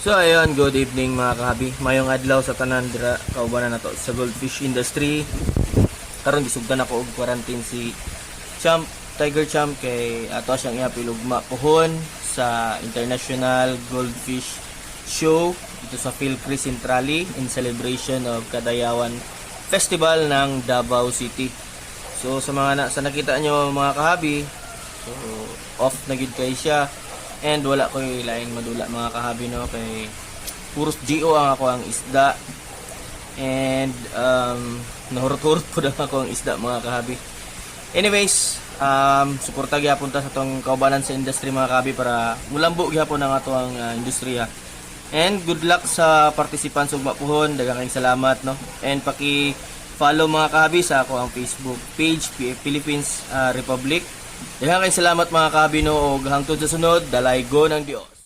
So ayun, good evening mga kahabi. Mayong adlaw sa tanan dira kaubanan nato sa goldfish industry. Karon gisugdan ako og quarantine si Champ, Tiger Champ kay ato siyang iapilugma pohon sa International Goldfish Show dito sa Philcry Centrale in celebration of Kadayawan Festival ng Davao City. So sa mga sa nakita nyo mga kahabi, so off na gid kay siya. And wala ko yung laing madula mga kahabi, no, kay puros GO ang ako ang isda. And nahurot-hurot ko na ako ang isda mga kahabi. Anyways, suporta gyapon ta sa tong kaubanan sa industry mga kahabi para mulambo gyapon ang ato ang industriya. And good luck sa participants ug mapuhon, daghang kayong salamat, no. And paki-follow mga kahabi sa ako ang Facebook page PF Philippines Republic. Daghang kayong salamat mga kahabi, no, og hangtod sa sunod, dalay go ng Dios.